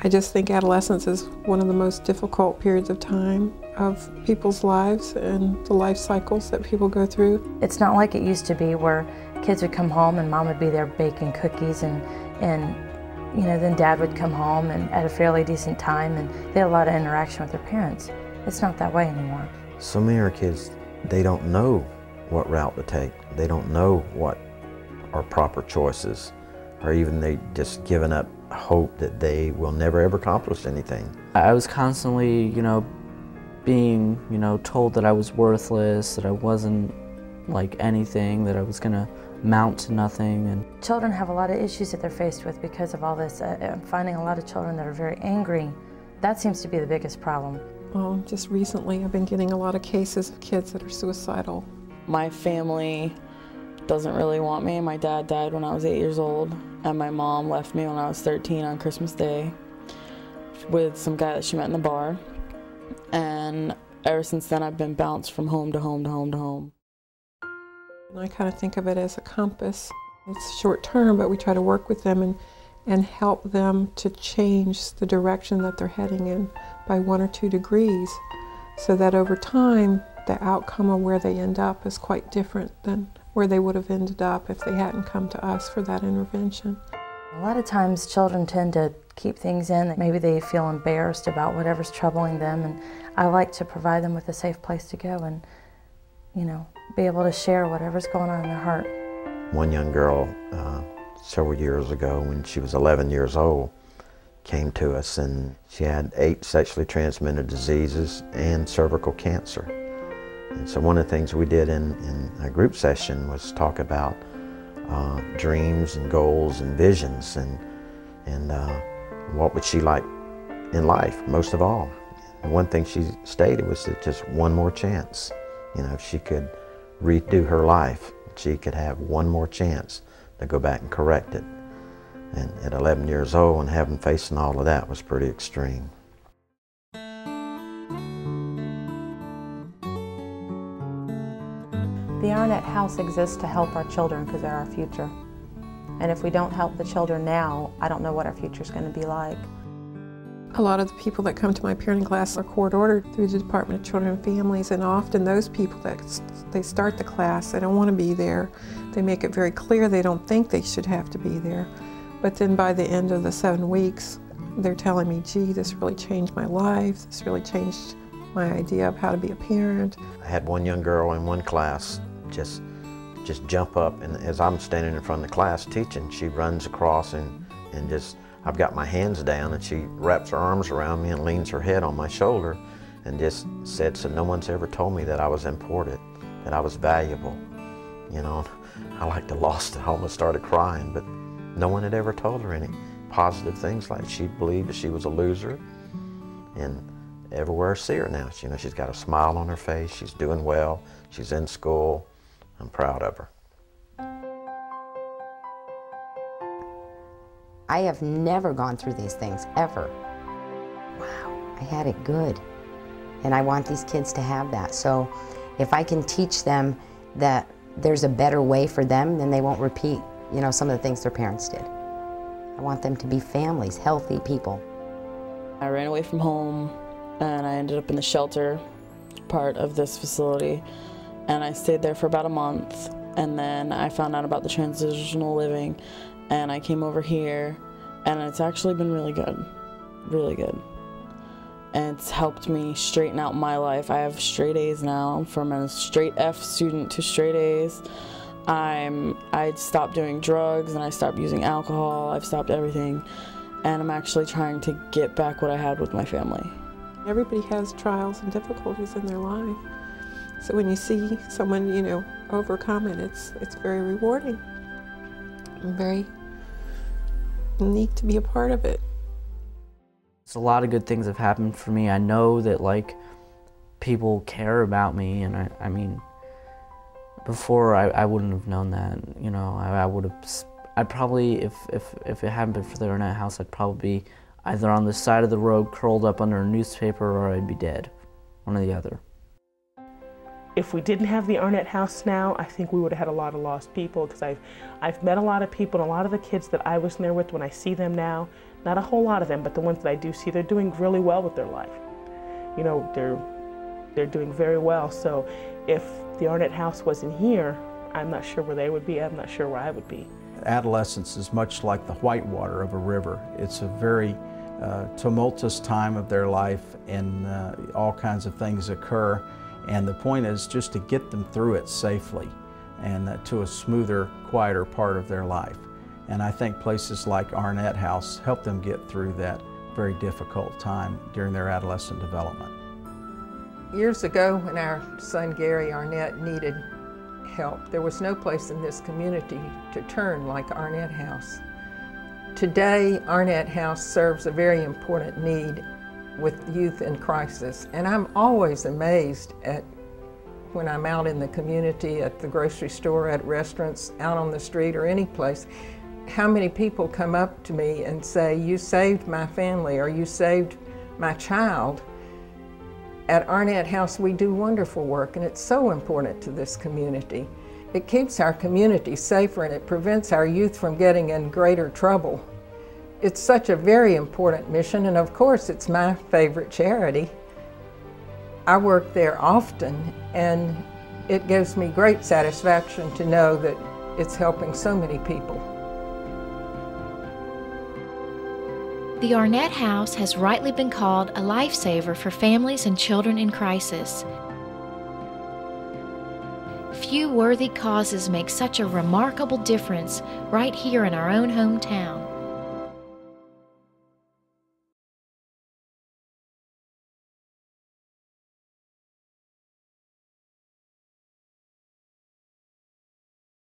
I just think adolescence is one of the most difficult periods of time of people's lives and the life cycles that people go through. It's not like it used to be where kids would come home and mom would be there baking cookies and you know, then dad would come home and at a fairly decent time and they had a lot of interaction with their parents. It's not that way anymore. So many of our kids, they don't know what route to take. They don't know what are proper choices, or even they just given up hope that they will never ever accomplish anything. I was constantly, you know, being, you know, told that I was worthless, that I wasn't like anything, that I was gonna amount to nothing. And children have a lot of issues that they're faced with because of all this. I'm finding a lot of children that are very angry. That seems to be the biggest problem. Just recently I've been getting a lot of cases of kids that are suicidal. My family doesn't really want me. My dad died when I was 8 years old, and my mom left me when I was 13 on Christmas Day with some guy that she met in the bar. And ever since then I've been bounced from home to home to home to home. And I kind of think of it as a compass. It's short term, but we try to work with them and help them to change the direction that they're heading in by 1 or 2 degrees, so that over time the outcome of where they end up is quite different than where they would have ended up if they hadn't come to us for that intervention. A lot of times children tend to keep things in. Maybe they feel embarrassed about whatever's troubling them, and I like to provide them with a safe place to go and, you know, be able to share whatever's going on in their heart. One young girl several years ago, when she was 11 years old, came to us, and she had 8 sexually transmitted diseases and cervical cancer. And so one of the things we did in a group session was talk about dreams and goals and visions and what would she like in life most of all. And one thing she stated was that just one more chance. You know, if she could redo her life, she could have one more chance to go back and correct it. And at 11 years old and having facing all of that was pretty extreme. The Arnette House exists to help our children because they're our future. And if we don't help the children now, I don't know what our future is going to be like. A lot of the people that come to my parenting class are court-ordered through the Department of Children and Families, and often those people that they start the class, they don't want to be there. They make it very clear they don't think they should have to be there. But then by the end of the 7 weeks, they're telling me, gee, this really changed my life, this really changed my idea of how to be a parent. I had one young girl in one class just jump up, and as I'm standing in front of the class teaching, she runs across and just, I've got my hands down, and she wraps her arms around me and leans her head on my shoulder and just said, so no one's ever told me that I was important, that I was valuable. You know, I like to lost it, I almost started crying, but no one had ever told her any positive things. Like, she believed that she was a loser, and everywhere I see her now, you know, she's got a smile on her face, she's doing well, she's in school. I'm proud of her. I have never gone through these things, ever. Wow, I had it good. And I want these kids to have that. So if I can teach them that there's a better way for them, then they won't repeat, you know, some of the things their parents did. I want them to be families, healthy people. I ran away from home and I ended up in the shelter part of this facility. And I stayed there for about a month, and then I found out about the transitional living, and I came over here, and it's actually been really good, really good. And it's helped me straighten out my life. I have straight A's now, from a straight F student to straight A's. I'd stopped doing drugs, and I stopped using alcohol. I've stopped everything, and I'm actually trying to get back what I had with my family. Everybody has trials and difficulties in their life. So when you see someone, you know, overcome it, it's very rewarding and very neat to be a part of it. It's a lot of good things have happened for me. I know that, like, people care about me, and I mean, before I wouldn't have known that. You know, I'd probably, if it hadn't been for the Arnette House, I'd probably be either on the side of the road curled up under a newspaper, or I'd be dead, one or the other. If we didn't have the Arnette House now, I think we would have had a lot of lost people, because I've met a lot of people, and a lot of the kids that I was there with, when I see them now, Not a whole lot of them, but the ones that I do see, they're doing really well with their life. You know, they're doing very well. So if the Arnette House wasn't here, I'm not sure where they would be. I'm not sure where I would be. Adolescence is much like the whitewater of a river. It's a very tumultuous time of their life, and all kinds of things occur. And the point is just to get them through it safely and to a smoother, quieter part of their life. And I think places like Arnette House help them get through that very difficult time during their adolescent development. Years ago, when our son Gary Arnette needed help, there was no place in this community to turn like Arnette House. Today, Arnette House serves a very important need with youth in crisis, and I'm always amazed at when I'm out in the community, at the grocery store, at restaurants, out on the street, or any place, how many people come up to me and say, "You saved my family," or "You saved my child." At Arnette House, we do wonderful work, and it's so important to this community. It keeps our community safer, and it prevents our youth from getting in greater trouble. It's such a very important mission, and of course, it's my favorite charity. I work there often, and it gives me great satisfaction to know that it's helping so many people. The Arnette House has rightly been called a lifesaver for families and children in crisis. Few worthy causes make such a remarkable difference right here in our own hometown.